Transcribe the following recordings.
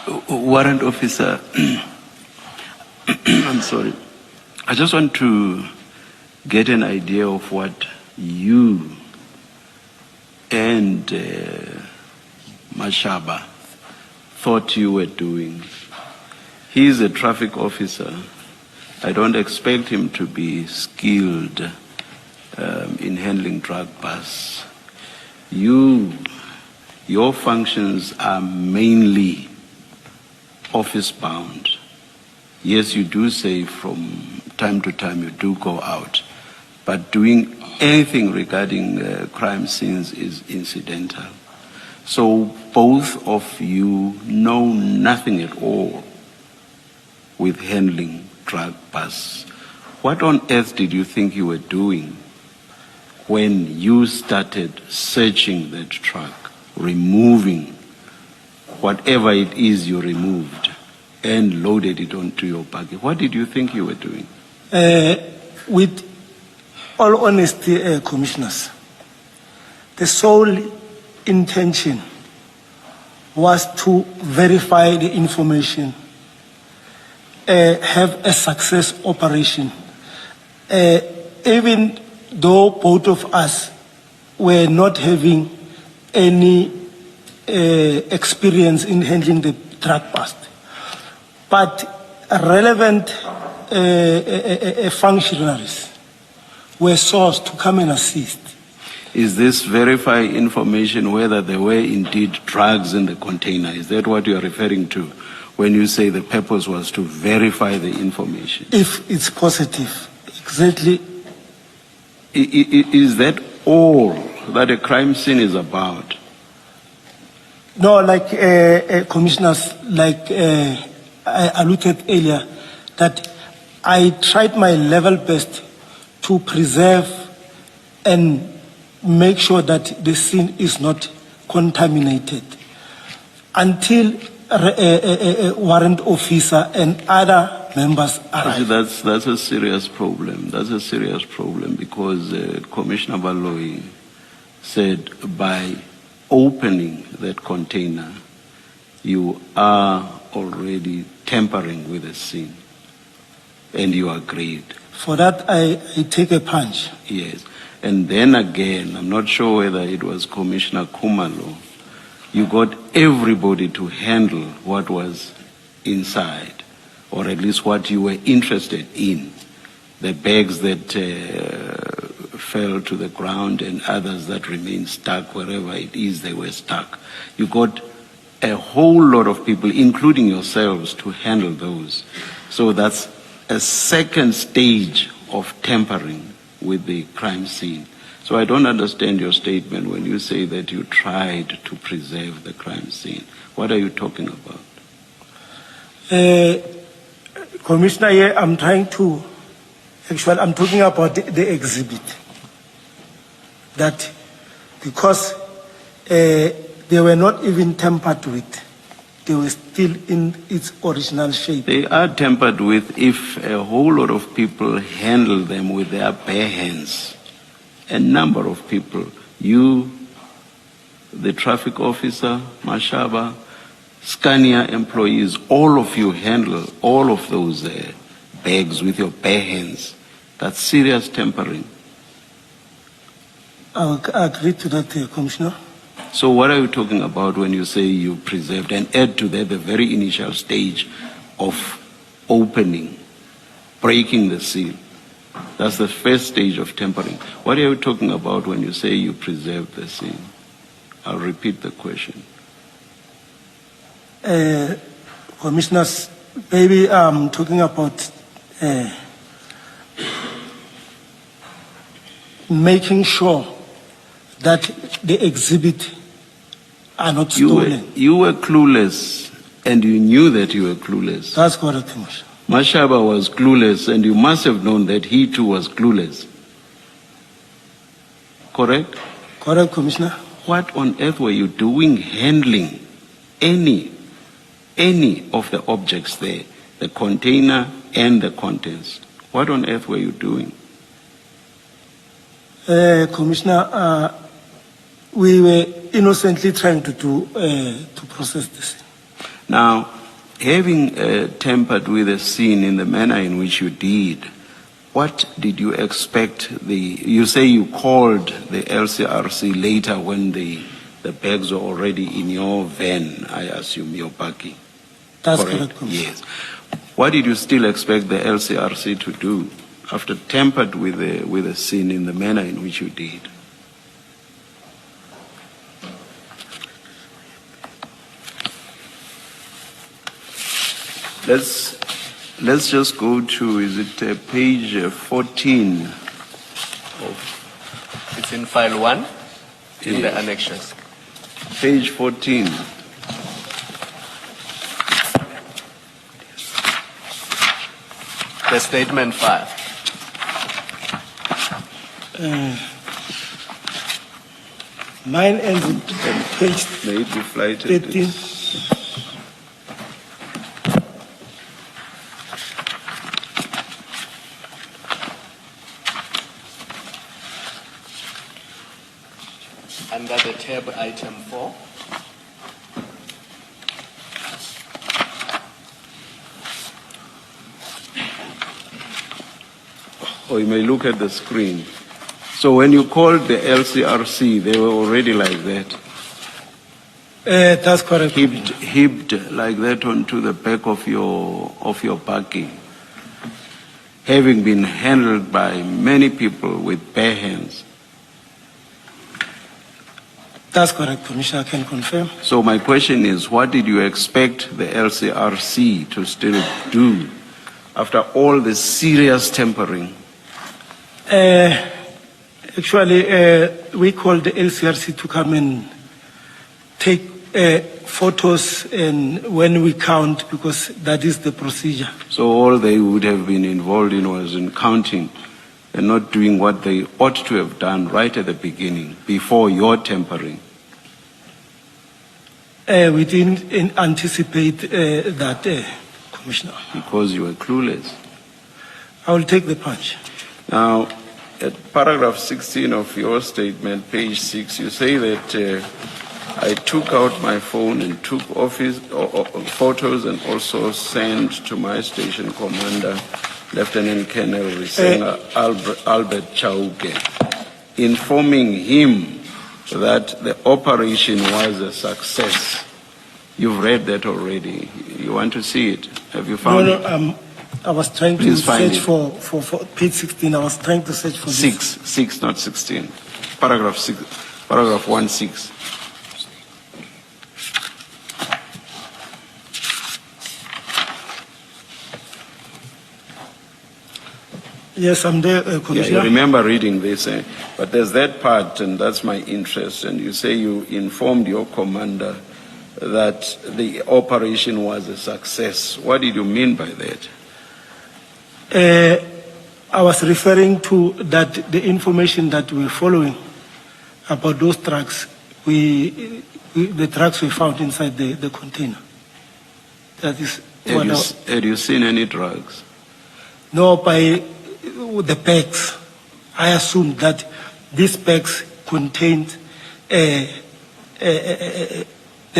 Warrant Officer, I'm sorry. I just want to get an idea of what you and Mashaba thought you were doing. He's a traffic officer. I don't expect him to be skilled in handling drug busts. Your functions are mainly office bound. Yes, you do say from time to time you do go out, but doing anything regarding crime scenes is incidental. So both of you know nothing at all with handling drug busts. What on earth did you think you were doing when you started searching that truck, removing whatever it is you removed and loaded it onto your buggy? What did you think you were doing? With all honesty, Commissioners, the sole intention was to verify the information, have a success operation. Even though both of us were not having any experience in handling the drug bust, but relevant functionaries were sourced to come and assist. Is this verify information whether there were indeed drugs in the container? Is that what you are referring to when you say the purpose was to verify the information? If it's positive, exactly. Is that all that a crime scene is about? No, like Commissioners, like I alluded earlier, that I tried my level best to preserve and make sure that the scene is not contaminated until a warrant officer and other members arrive. That's a serious problem. That's a serious problem because Commissioner Baloyi said by opening that container, you are already tampering with the scene, and you agreed. For that, I take a punch. Yes. And then again, I'm not sure whether it was Commissioner Khumalo, you got everybody to handle what was inside, or at least what you were interested in. The bags that fell to the ground and others that remained stuck wherever it is they were stuck. You got a whole lot of people, including yourselves, to handle those. So that's a second stage of tampering with the crime scene. So I don't understand your statement when you say that you tried to preserve the crime scene. What are you talking about? Commissioner, here I'm trying to, actually I'm talking about the exhibit. That because they were not even tampered with, they were still in its original shape. They are tampered with if a whole lot of people handle them with their bare hands. A number of people, you, the traffic officer, Mashaba, Scania employees, all of you handle all of those bags with your bare hands. That's serious tampering. I agree to that, Commissioner. So what are you talking about when you say you preserved, and add to that the very initial stage of opening, breaking the seal? That's the first stage of tampering. What are you talking about when you say you preserved the scene? I'll repeat the question. Commissioners, maybe I'm talking about making sure that the exhibit are not stolen. You were clueless, and you knew that you were clueless. That's correct, Commissioner. Mashaba was clueless, and you must have known that he too was clueless. Correct? Correct, Commissioner. What on earth were you doing handling any of the objects there, the container and the contents? What on earth were you doing? Commissioner, we were innocently trying to process this. Now, Having tampered with the scene in the manner in which you did, what did you expect you say you called the LCRC later when the bags were already in your van, I assume, your buggy? That's correct, Commissioner. Yes. What did you still expect the LCRC to do after tampered with the scene in the manner in which you did? Let's just go to, is it page 14? It's in file 1 in the Yes. annexures. Page 14. The statement file. Mine ends with page May it be flighted. 13. Under the tab item 4. Or you may look at the screen. So when you called the LCRC, they were already like that, That's correct. heaped like that onto the back of your buggy, having been handled by many people with bare hands. That's correct, Commissioner. I can confirm. So my question is, what did you expect the LCRC to still do after all the serious tampering? Actually, we called the LCRC to come and take photos and when we count, because that is the procedure. So all they would have been involved in was in counting and not doing what they ought to have done right at the beginning, before your tampering. We didn't anticipate that, Commissioner. Because you were clueless. I will take the punch. Now, at paragraph 16 of your statement, page 6, you say that I took out my phone and took photos and also sent to my station commander, Lieutenant Colonel Risenga Albert Chauke, informing him that the operation was a success. You've read that already. You want to see it? Have you found it? No, I was trying to Please find search it. for page 16. I was trying to search for this. 6, not 16. Paragraph 6, paragraph 1(6). Yes, I'm there, Yeah, Commissioner. you remember reading this, but there's that part, and that's my interest. And you say you informed your commander that the operation was a success. What did you mean by that? I was referring to that the information that we're following about those trucks, the trucks we found inside the container. That is what Had you seen any drugs? No, by the bags. I assumed that these bags contained the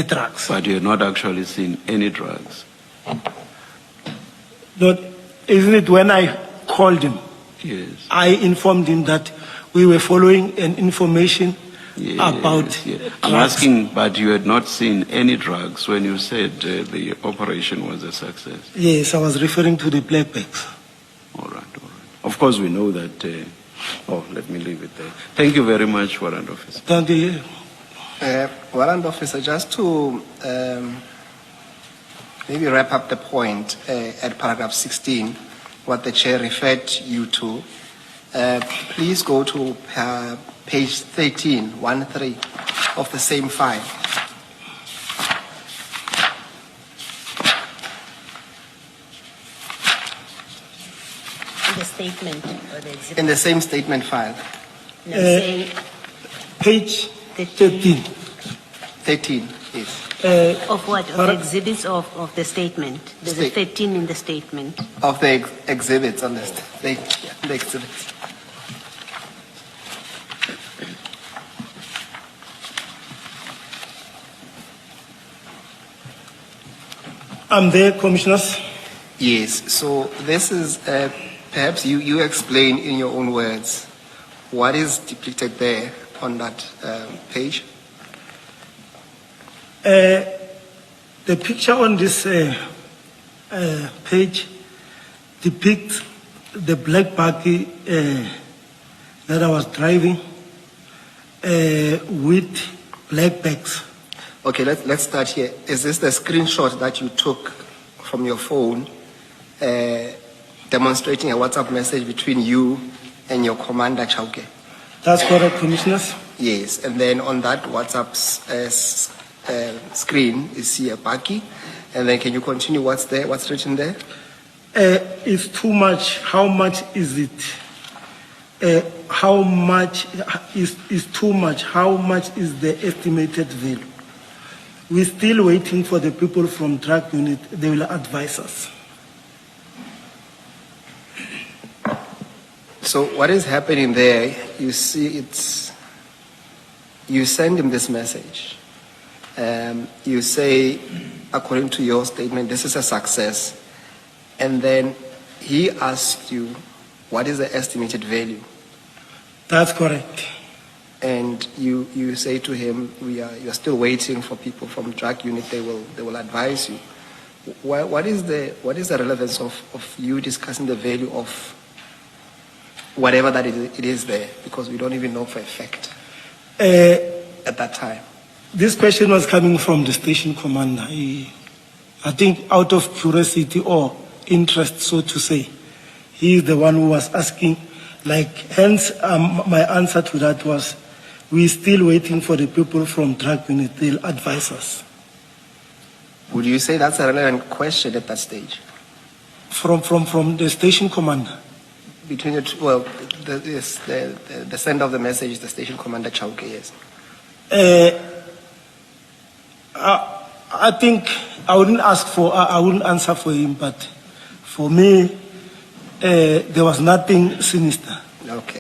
drugs. But you had not actually seen any drugs. Not, isn't it when I called him, Yes. I informed him that we were following an information about Yes. I'm drugs. asking, but you had not seen any drugs when you said the operation was a success. Yes, I was referring to the black bags. All right. Of course, we know that. Let me leave it there. Thank you very much, Warrant Officer. Don't you? Warrant Officer, just to maybe wrap up the point at paragraph 16, what the chair referred you to, please go to page 13, 1-3 of the same file. The statement or the exhibit. In the same statement file, No, saying Page 13. 13, yes. of what? Of the exhibits of the statement. There's a 13 in the statement. Of the exhibits on the exhibits. I'm there, Commissioners. Yes, so this is, perhaps you explain in your own words what is depicted there on that page. The picture on this page depicts the black buggy that I was driving with black bags. Okay, let's start here. Is this the screenshot that you took from your phone demonstrating a WhatsApp message between you and your commander, Chauke? That's correct, Commissioners. Yes, and then on that WhatsApp screen, you see a buggy. And then can you continue what's there, what's written there? It's too much. How much is it? How much is too much? How much is the estimated value? We're still waiting for the people from drug unit. They will advise us. So what is happening there, you see you send him this message. You say, according to your statement, this is a success. And then he asks you, what is the estimated value? That's correct. And you say to him, you're still waiting for people from drug unit, they will advise you. What is the relevance of you discussing the value of whatever that it is there? Because we don't even know for a fact at that time. This question was coming from the station commander. I think out of curiosity or interest, so to say, he is the one who was asking. Hence, my answer to that was, we're still waiting for the people from drug unit. They'll advise us. Would you say that's a relevant question at that stage? From the station commander. Between the two, well, the sender of the message is the station commander, Chauke, yes. I think I wouldn't answer for him, but for me, there was nothing sinister. Okay.